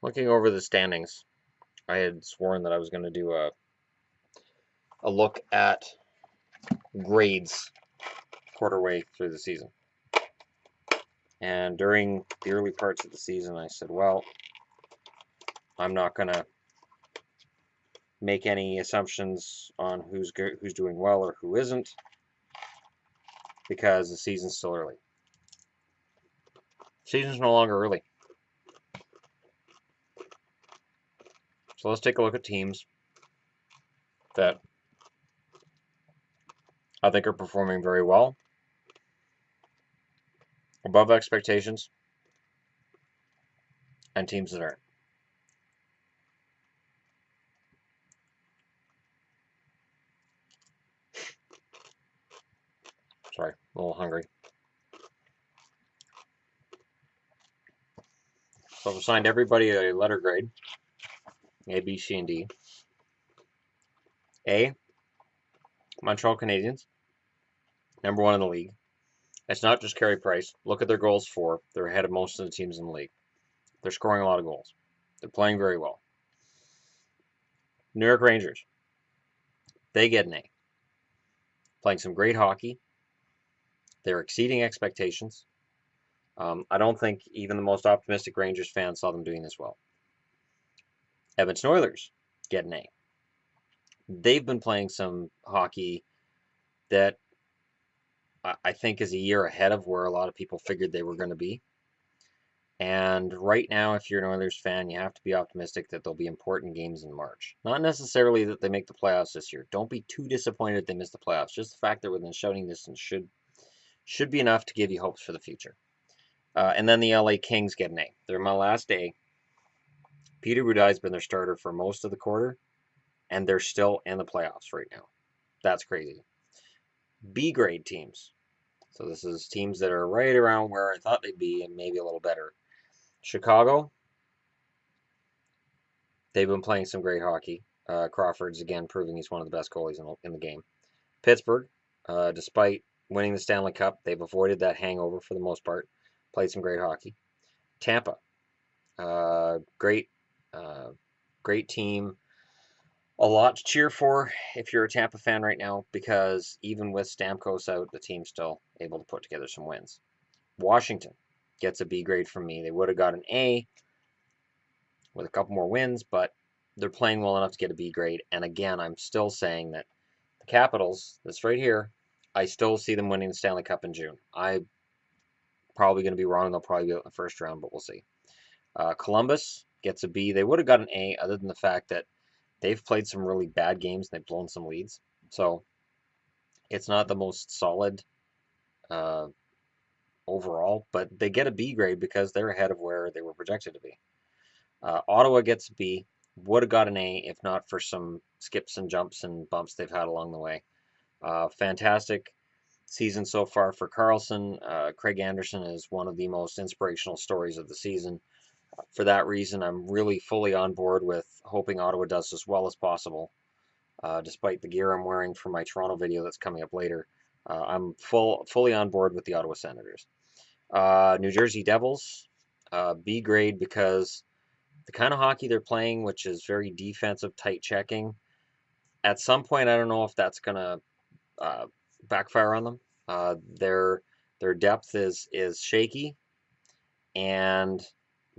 Looking over the standings, I had sworn that I was going to do a look at grades quarter way through the season. And during the early parts of the season, I said, well, I'm not going to make any assumptions on who's doing well or who isn't, because the season's still early. Season's no longer early. So let's take a look at teams that I think are performing very well, above expectations, and teams that aren't. Sorry, a little hungry. So I've assigned everybody a letter grade, A, B, C, and D. A, Montreal Canadiens, #1 in the league. It's not just Carey Price. Look at their goals for. They're ahead of most of the teams in the league. They're scoring a lot of goals. They're playing very well. New York Rangers, they get an A. Playing some great hockey. They're exceeding expectations. I don't think even the most optimistic Rangers fans saw them doing this well. Edmonton Oilers get an A. They've been playing some hockey that I think is a year ahead of where a lot of people figured they were going to be. And right now, if you're an Oilers fan, you have to be optimistic that there'll be important games in March. Not necessarily that they make the playoffs this year. Don't be too disappointed if they miss the playoffs. Just the fact that within shouting distance should be enough to give you hopes for the future. And then the LA Kings get an A. They're my last A. Peter Budaj's been their starter for most of the quarter, and they're still in the playoffs right now. That's crazy. B grade teams. So this is teams that are right around where I thought they'd be and maybe a little better. Chicago, they've been playing some great hockey. Crawford's again proving he's one of the best goalies in the game. Pittsburgh, despite winning the Stanley Cup, they've avoided that hangover for the most part. Played some great hockey. Tampa, great team. A lot to cheer for if you're a Tampa fan right now, because even with Stamkos out, the team's still able to put together some wins. Washington gets a B grade from me. They would have got an A with a couple more wins, but they're playing well enough to get a B grade. And again, I'm still saying that the Capitals, this right here, I still see them winning the Stanley Cup in June. I'm probably going to be wrong. They'll probably go in the first round, but we'll see. Columbus gets a B. They would have got an A other than the fact that they've played some really bad games and they've blown some leads. So it's not the most solid overall, but they get a B grade because they're ahead of where they were projected to be. Ottawa gets a B. Would have got an A if not for some skips and jumps and bumps they've had along the way. Fantastic season so far for Carlson. Craig Anderson is one of the most inspirational stories of the season. For that reason, I'm really fully on board with hoping Ottawa does as well as possible. Despite the gear I'm wearing for my Toronto video that's coming up later, I'm fully on board with the Ottawa Senators. New Jersey Devils, B grade, because the kind of hockey they're playing, which is very defensive, tight checking, at some point, I don't know if that's going to backfire on them. Their depth is shaky, and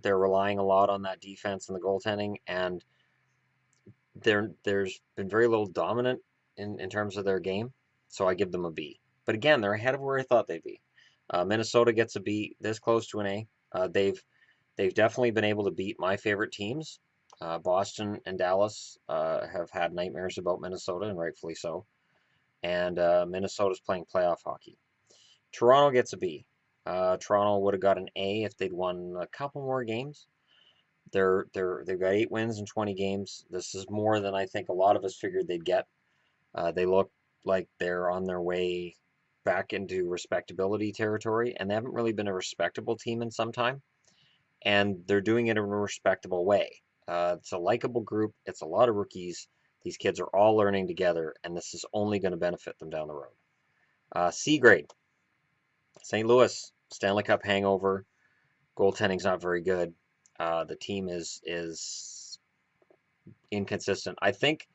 they're relying a lot on that defense and the goaltending, and there's been very little dominant in terms of their game, so I give them a B. But again, they're ahead of where I thought they'd be. Minnesota gets a B, this close to an A. They've definitely been able to beat my favorite teams. Boston and Dallas have had nightmares about Minnesota, and rightfully so. And Minnesota's playing playoff hockey. Toronto gets a B. Toronto would have got an A if they'd won a couple more games. They've got 8 wins in 20 games. This is more than I think a lot of us figured they'd get. They look like they're on their way back into respectability territory, and they haven't really been a respectable team in some time. And they're doing it in a respectable way. It's a likable group. It's a lot of rookies. These kids are all learning together, and this is only going to benefit them down the road. C grade. St. Louis, Stanley Cup hangover. Goaltending's not very good. The team is inconsistent. I think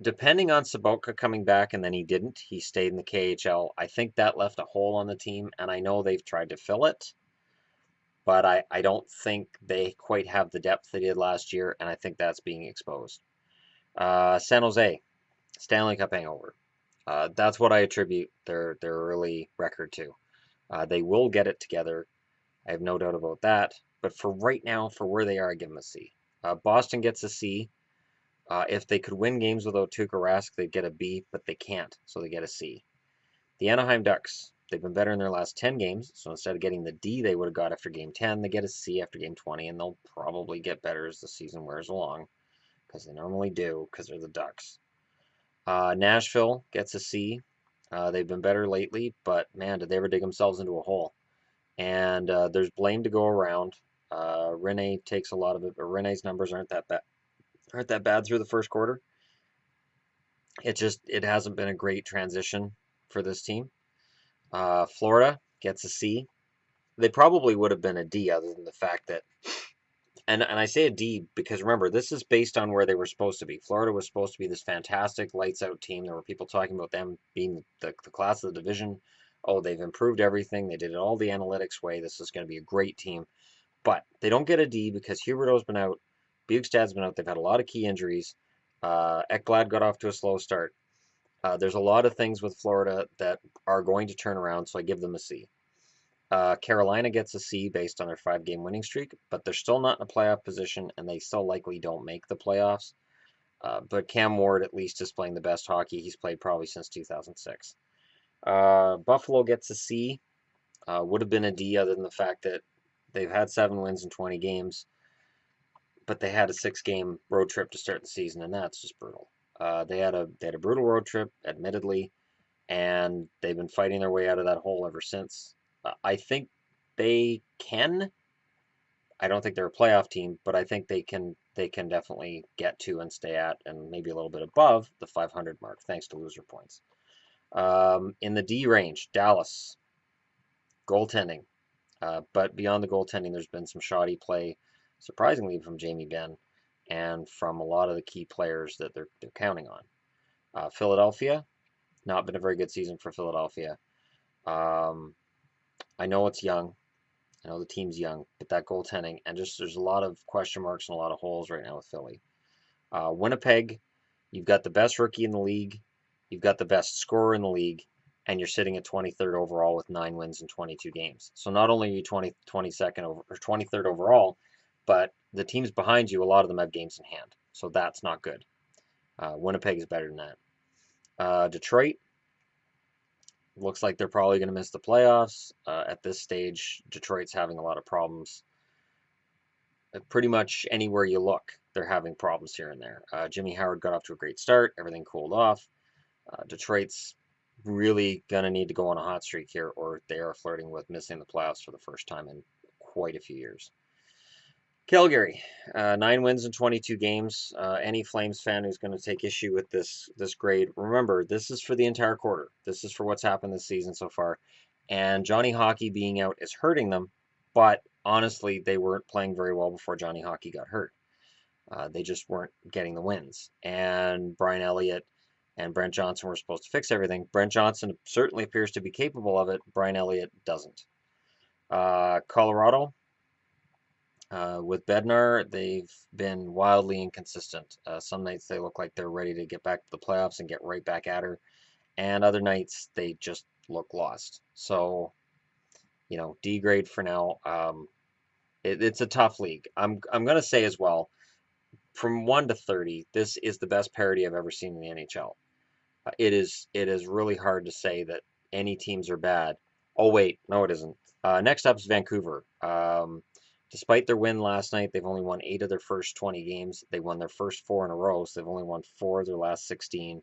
depending on Sabotka coming back, and then he didn't. He stayed in the KHL. I think that left a hole on the team, and I know they've tried to fill it, but I don't think they quite have the depth they did last year, and I think that's being exposed. San Jose, Stanley Cup hangover. That's what I attribute their early record to. They will get it together. I have no doubt about that. But for right now, for where they are, I give them a C. Boston gets a C. If they could win games without Tuukka Rask, they'd get a B, but they can't, so they get a C. The Anaheim Ducks, they've been better in their last 10 games, so instead of getting the D they would have got after game 10, they get a C after game 20, and they'll probably get better as the season wears along, because they normally do, because they're the Ducks. Nashville gets a C. They've been better lately, but man, did they ever dig themselves into a hole. And there's blame to go around. Rene takes a lot of it, but Rene's numbers aren't that bad through the first quarter. It hasn't been a great transition for this team. Florida gets a C. They probably would have been a D other than the fact that, and I say a D because remember, this is based on where they were supposed to be. Florida was supposed to be this fantastic lights out team. There were people talking about them being the class of the division. Oh, they've improved everything. They did it all the analytics way. This is going to be a great team. But they don't get a D because Huberdeau's been out. Bukestad's been out. They've had a lot of key injuries. Ekblad got off to a slow start. There's a lot of things with Florida that are going to turn around, so I give them a C. Carolina gets a C based on their 5-game winning streak, but they're still not in a playoff position, and they still likely don't make the playoffs. But Cam Ward at least is playing the best hockey he's played probably since 2006. Buffalo gets a C. Would have been a D other than the fact that they've had 7 wins in 20 games, but they had a 6-game road trip to start the season, and that's just brutal. They had a brutal road trip, admittedly, and they've been fighting their way out of that hole ever since. I think they can. I don't think they're a playoff team, but I think they can definitely get to and stay at and maybe a little bit above the 500 mark thanks to loser points. In the D range, Dallas goaltending, but beyond the goaltending, there's been some shoddy play, surprisingly from Jamie Benn and from a lot of the key players that they're counting on. Philadelphia, not been a very good season for Philadelphia. Um, I know it's young. I know the team's young, but that goaltending and just there's a lot of question marks and a lot of holes right now with Philly. Winnipeg, you've got the best rookie in the league, you've got the best scorer in the league, and you're sitting at 23rd overall with 9 wins in 22 games. So not only are you 22nd over, or 23rd overall, but the teams behind you, a lot of them have games in hand. So that's not good. Winnipeg is better than that. Detroit, looks like they're probably going to miss the playoffs. At this stage, Detroit's having a lot of problems. Pretty much anywhere you look, they're having problems here and there. Jimmy Howard got off to a great start. Everything cooled off. Detroit's really going to need to go on a hot streak here, or they are flirting with missing the playoffs for the first time in quite a few years. Calgary, 9 wins in 22 games. Any Flames fan who's going to take issue with this grade, remember, this is for the entire quarter. This is for what's happened this season so far. And Johnny Hockey being out is hurting them, but honestly, they weren't playing very well before Johnny Hockey got hurt. They just weren't getting the wins. And Brian Elliott and Brent Johnson were supposed to fix everything. Brent Johnson certainly appears to be capable of it. Brian Elliott doesn't. Colorado, with Bednar, they've been wildly inconsistent. Some nights they look like they're ready to get back to the playoffs and get right back at her, and other nights they just look lost. So, D grade for now. It's a tough league. I'm gonna say as well, from 1 to 30, this is the best parity I've ever seen in the NHL. It is really hard to say that any teams are bad. Oh wait, no, it isn't. Next up is Vancouver. Despite their win last night, they've only won 8 of their first 20 games. They won their first 4 in a row, so they've only won 4 of their last 16.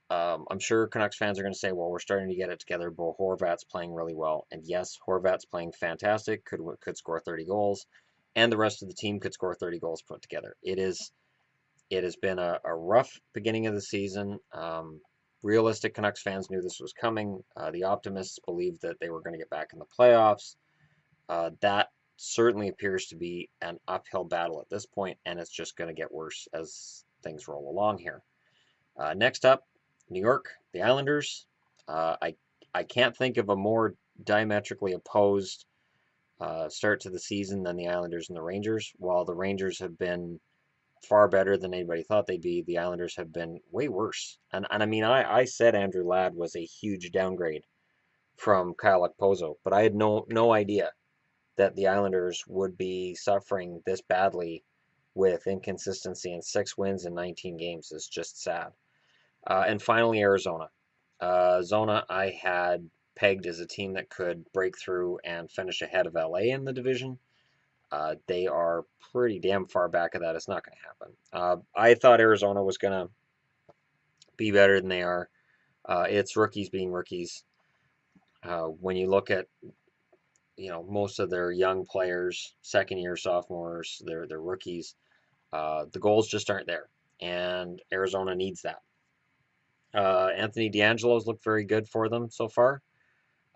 I'm sure Canucks fans are going to say, well, we're starting to get it together. Bo Horvat's playing really well. And yes, Horvat's playing fantastic, could score 30 goals, and the rest of the team could score 30 goals put together. It has been a rough beginning of the season. Realistic Canucks fans knew this was coming. The optimists believed that they were going to get back in the playoffs. That certainly appears to be an uphill battle at this point, and it's just going to get worse as things roll along here. Next up, New York, the Islanders. I can't think of a more diametrically opposed start to the season than the Islanders and the Rangers. While the Rangers have been far better than anybody thought they'd be, the Islanders have been way worse. And I mean, I said Andrew Ladd was a huge downgrade from Kyle Okposo, but I had no idea that the Islanders would be suffering this badly with inconsistency, and 6 wins in 19 games is just sad. And finally, Arizona. Zona, I had pegged as a team that could break through and finish ahead of LA in the division. They are pretty damn far back of that. It's not going to happen. I thought Arizona was going to be better than they are. It's rookies being rookies. When you look at most of their young players, second-year sophomores, they're rookies. The goals just aren't there, and Arizona needs that. Anthony DeAngelo's looked very good for them so far.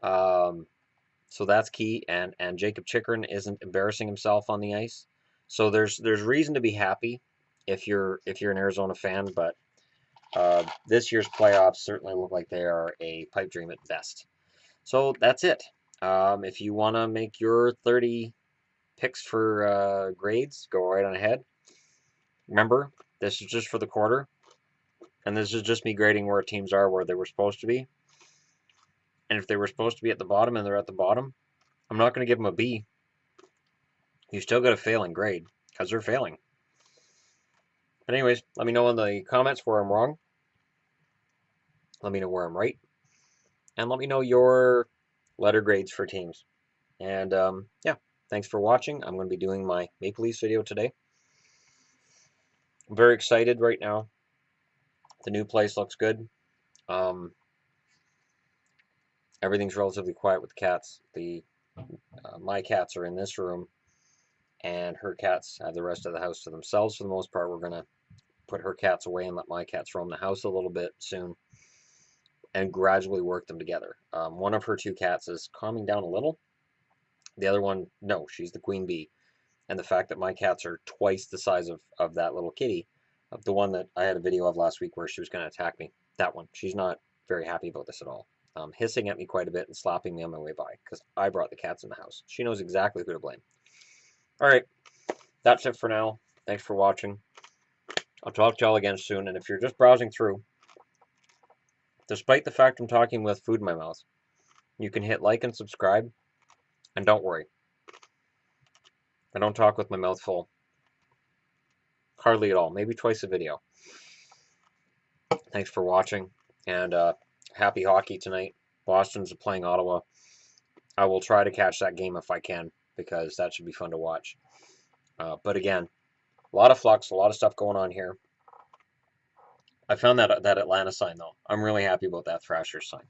So that's key, and Jacob Chikrin isn't embarrassing himself on the ice. So there's reason to be happy if you're an Arizona fan, but this year's playoffs certainly look like they are a pipe dream at best. So that's it. If you want to make your 30 picks for grades, go right on ahead. Remember, this is just for the quarter, and this is just me grading where teams are where they were supposed to be. And if they were supposed to be at the bottom and they're at the bottom, I'm not going to give them a B. You still got a failing grade because they're failing. But anyways, let me know in the comments where I'm wrong. Let me know where I'm right. And let me know your letter grades for teams. And yeah, thanks for watching. I'm going to be doing my Maple Leafs video today. I'm very excited right now. The new place looks good. Everything's relatively quiet with the cats. My cats are in this room, and her cats have the rest of the house to themselves for the most part. We're going to put her cats away and let my cats roam the house a little bit soon and gradually work them together. One of her 2 cats is calming down a little. The other one, no, she's the queen bee. And the fact that my cats are twice the size of that little kitty, of the one that I had a video of last week where she was going to attack me, that one, she's not very happy about this at all. Hissing at me quite a bit and slapping me on my way by because I brought the cats in the house. She knows exactly who to blame. All right, that's it for now. Thanks for watching. I'll talk to y'all again soon. And if you're just browsing through, despite the fact I'm talking with food in my mouth, you can hit like and subscribe. And don't worry, I don't talk with my mouth full. Hardly at all. Maybe twice a video. Thanks for watching. And happy hockey tonight. Boston's playing Ottawa. I will try to catch that game if I can, because that should be fun to watch. But again, a lot of flux, a lot of stuff going on here. I found that Atlanta sign, though. I'm really happy about that Thrashers sign.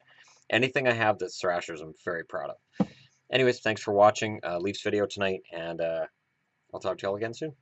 Anything I have that's Thrashers, I'm very proud of. Anyways, thanks for watching Leafs video tonight, and I'll talk to y'all again soon.